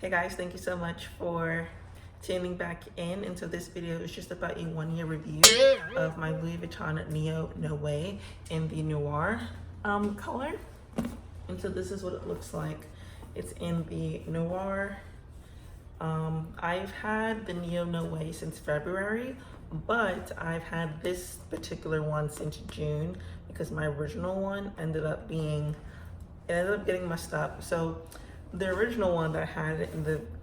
Hey guys, thank you so much for tuning back in. And so this video is just about a 1-year review of my Louis Vuitton NeoNoe in the Noir color. And so this is what it looks like. It's in the Noir. I've had the NeoNoe since February, but I've had this particular one since June because my original one ended up getting messed up. So the original one that I had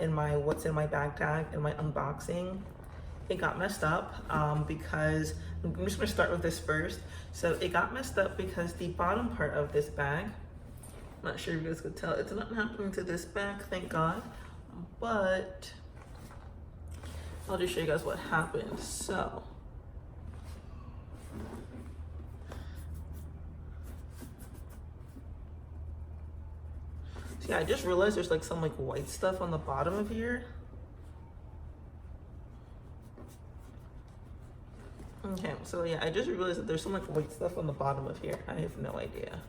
in my what's in my bag tag in my unboxing, it got messed up because I'm just gonna start with this first. So it got messed up because the bottom part of this bag, I'm not sure if you guys could tell, it's not happening to this bag, thank God, but I'll just show you guys what happened. So yeah, I just realized there's like some like white stuff on the bottom of here. Okay, so yeah, I just realized that there's some like white stuff on the bottom of here. I have no idea.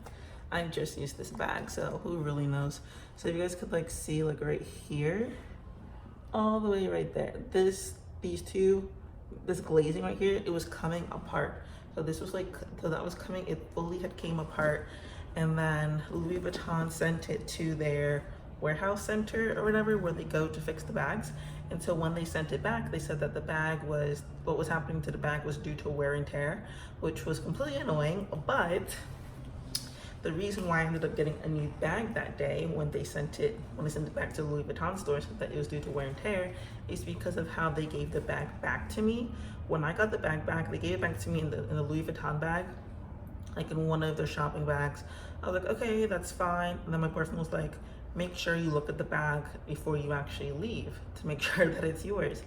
I just used this bag, so who really knows? So if you guys could like see like right here, all the way right there, this glazing right here, it was coming apart. So this was like, so that was coming, it fully had came apart. And then Louis Vuitton sent it to their warehouse center or whatever, where they go to fix the bags. And so when they sent it back, they said that the bag was, what was happening to the bag was due to wear and tear, which was completely annoying. But the reason why I ended up getting a new bag that day when they sent it back to the Louis Vuitton store and said that it was due to wear and tear is because of how they gave the bag back to me. When I got the bag back, they gave it back to me in the Louis Vuitton bag, like in one of their shopping bags. I was like, okay, that's fine. And then my boyfriend was like, make sure you look at the bag before you actually leave to make sure that it's yours.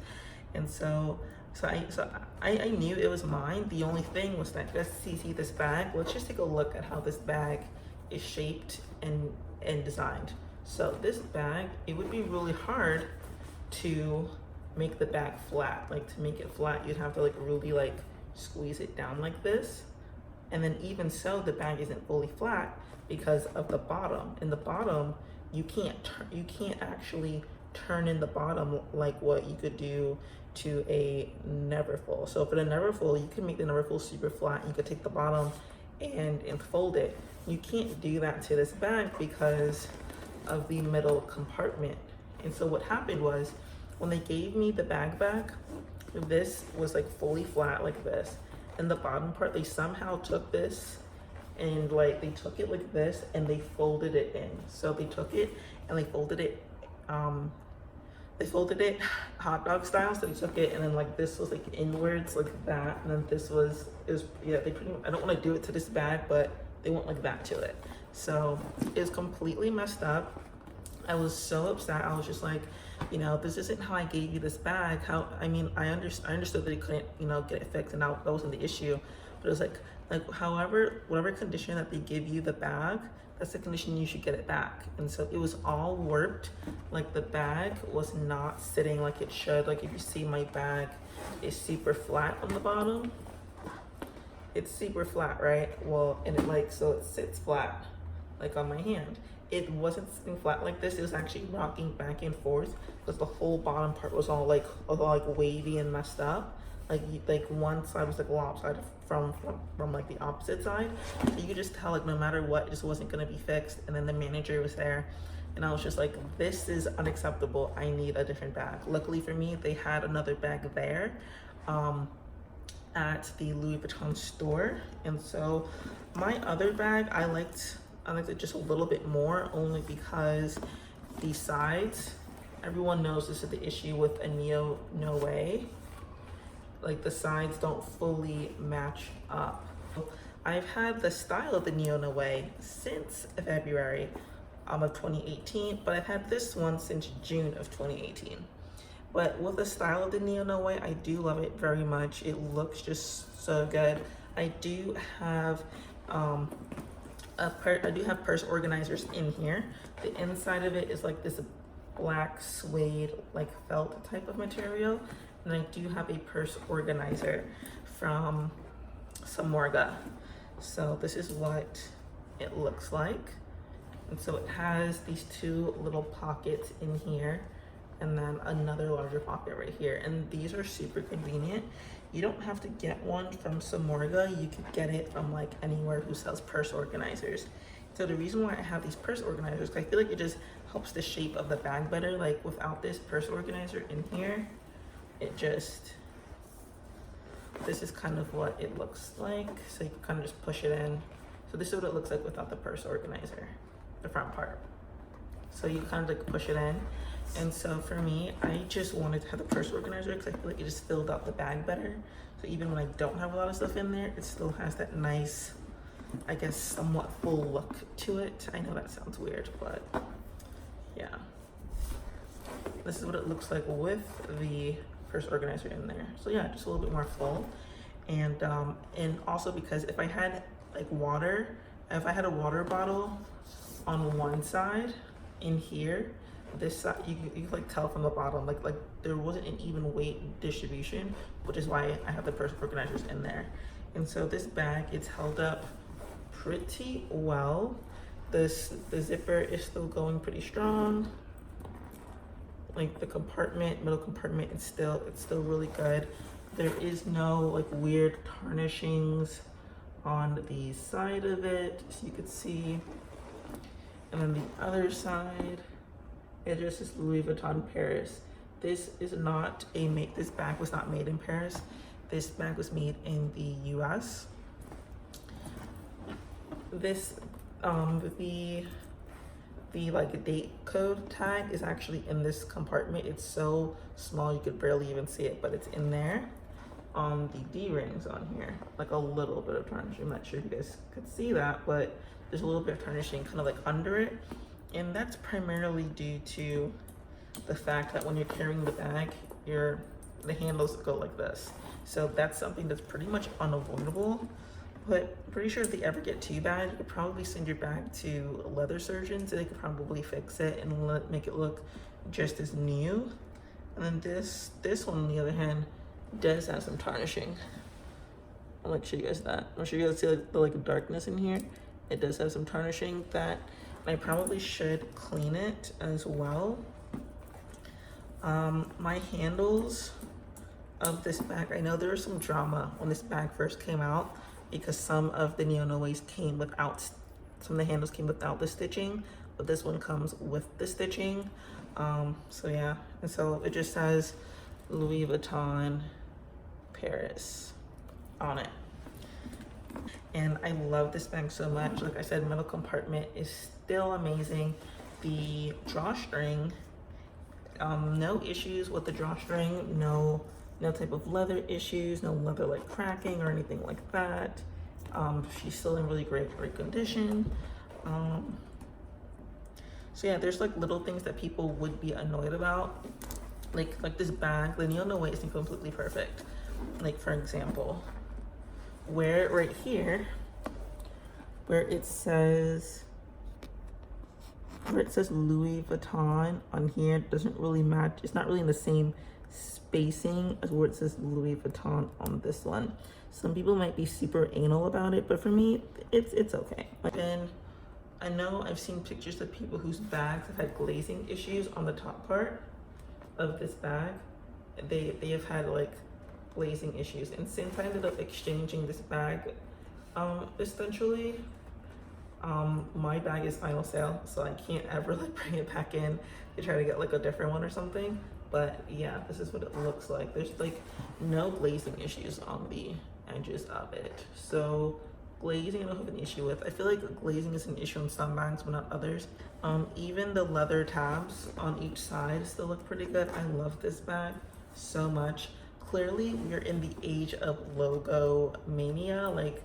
And so I knew it was mine. The only thing was that, let's see this bag. Let's just take a look at how this bag is shaped and designed. So this bag, it would be really hard to make the bag flat. Like to make it flat, you'd have to like really like squeeze it down like this. And then even so, the bag isn't fully flat because of the bottom. In the bottom, you can't actually turn in the bottom like what you could do to a Neverfull. So for the Neverfull, you can make the Neverfull super flat. You could take the bottom and fold it. You can't do that to this bag because of the middle compartment. And so what happened was, when they gave me the bag back, this was like fully flat like this. And the bottom part, they somehow took this and like they took it like this and they folded it in. So they took it and they folded it hot dog style. So they took it and then like this was like inwards like that, and then this was, yeah, they pretty much, I don't want to do it to this bag, but they went like that to it. So it was completely messed up. I was so upset. I was just like, you know, this isn't how I gave you this bag. How, I mean, I understood that it couldn't, you know, get it fixed, and that wasn't the issue. But it was like however, whatever condition that they give you the bag, that's the condition you should get it back. And so it was all warped. Like the bag was not sitting like it should. Like if you see my bag is super flat on the bottom. It's super flat, right? Well, and it like, so it sits flat like on my hand. It wasn't sitting flat like this. It was actually rocking back and forth because the whole bottom part was all like wavy and messed up. Like one side was like lopsided from like the opposite side. So you could just tell like no matter what, it just wasn't gonna be fixed. And then the manager was there, and I was just like, this is unacceptable. I need a different bag. Luckily for me, they had another bag there at the Louis Vuitton store. And so my other bag, I liked it just a little bit more, only because the sides, everyone knows this is the issue with a NeoNoe. Like the sides don't fully match up. I've had the style of the NeoNoe since February of 2018, but I've had this one since June of 2018. But with the style of the NeoNoe, I do love it very much. It looks just so good. I do have purse organizers in here. The inside of it is like this black suede, like felt type of material. And I do have a purse organizer from Samorga. So this is what it looks like. And so it has these two little pockets in here and then another larger pocket right here. And these are super convenient. You don't have to get one from Samorga. You could get it from like anywhere who sells purse organizers. So the reason why I have these purse organizers, I feel like it just helps the shape of the bag better. Like without this purse organizer in here, it just, this is kind of what it looks like. So you can kind of just push it in. So this is what it looks like without the purse organizer, the front part. So you kind of like push it in. And so for me, I just wanted to have the purse organizer because I feel like it just filled out the bag better. So even when I don't have a lot of stuff in there, it still has that nice, I guess, somewhat full look to it. I know that sounds weird, but yeah. This is what it looks like with the purse organizer in there. So yeah, just a little bit more full. And also because if I had like water, if I had a water bottle on one side in here, this side, you can like tell from the bottom, like there wasn't an even weight distribution, which is why I have the purse organizers in there. And so this bag, it's held up pretty well. The zipper is still going pretty strong. Like the compartment, middle compartment, it's still really good. There is no like weird tarnishings on the side of it, so you could see. And then the other side, it just is Louis Vuitton Paris. This is not this bag was not made in Paris. This bag was made in the US. This, the like date code tag is actually in this compartment. It's so small you could barely even see it, but it's in there. On the D-rings on here, like a little bit of tarnish. I'm not sure if you guys could see that, but there's a little bit of tarnishing kind of like under it. And that's primarily due to the fact that when you're carrying the bag, the handles go like this. So that's something that's pretty much unavoidable. But I'm pretty sure if they ever get too bad, you could probably send your bag to leather surgeons and they could probably fix it and make it look just as new. And then this one, on the other hand, does have some tarnishing. I'll like show you guys that. I'll show you guys see the like darkness in here. It does have some tarnishing that I probably should clean it as well. My handles of this bag, I know there was some drama when this bag first came out because some of the NeoNoes came without, some of the handles came without the stitching, but this one comes with the stitching. So yeah, and so it just says Louis Vuitton Paris on it. And I love this bag so much. Like I said, middle compartment is still amazing. The drawstring, no issues with the drawstring, no type of leather issues, no leather like cracking or anything like that. She's still in really great condition. So yeah, there's like little things that people would be annoyed about. Like this bag, the NeoNoe isn't completely perfect. Like for example, where right here, where it says Louis Vuitton on here, doesn't really match. It's not really in the same spacing as where it says Louis Vuitton on this one. Some people might be super anal about it, but for me, it's okay. And I know I've seen pictures of people whose bags have had glazing issues on the top part of this bag. They have had like glazing issues, and since I ended up exchanging this bag, essentially, my bag is final sale, so I can't ever like bring it back in to try to get like a different one or something. But yeah, this is what it looks like. There's like no glazing issues on the edges of it. So glazing I don't have an issue with. I feel like glazing is an issue on some bags but not others. Even the leather tabs on each side still look pretty good. I love this bag so much. Clearly we're in the age of logo mania, like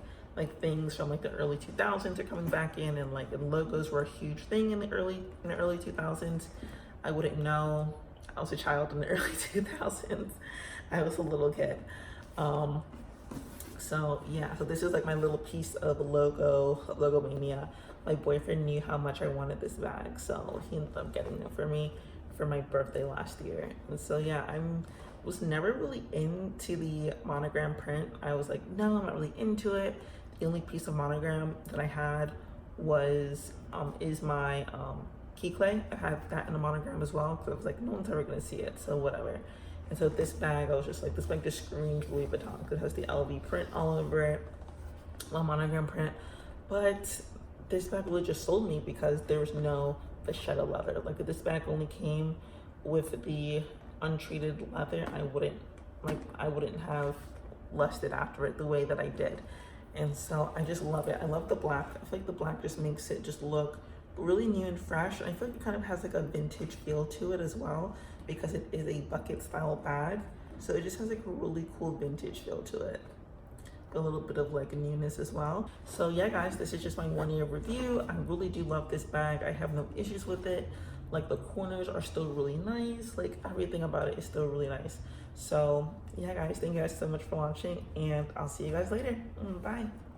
things from like the early 2000s are coming back in, and like logos were a huge thing in the early 2000s. I wouldn't know. I was a child in the early 2000s. I was a little kid. So yeah, so this is like my little piece of logo mania. My boyfriend knew how much I wanted this bag, so he ended up getting it for me for my birthday last year. And so yeah, was never really into the monogram print. I was like, no, I'm not really into it. The only piece of monogram that I had was is my key clay. I have that in a monogram as well, because I was like, no one's ever gonna see it, so whatever. And so this bag, I was just like, this bag just screams Louis Vuitton, because it has the LV print all over it, a monogram print. But this bag really just sold me because there was no vachetta leather. Like, if this bag only came with the untreated leather, I wouldn't have lusted after it the way that I did. And so I just love it. I love the black. I feel like the black just makes it just look really new and fresh. And I feel like it kind of has like a vintage feel to it as well, because it is a bucket style bag. So it just has like a really cool vintage feel to it. A little bit of like newness as well. So yeah, guys, this is just my 1 year review. I really do love this bag. I have no issues with it. Like, the corners are still really nice. Like, everything about it is still really nice. So yeah, guys, thank you guys so much for watching, and I'll see you guys later. Bye.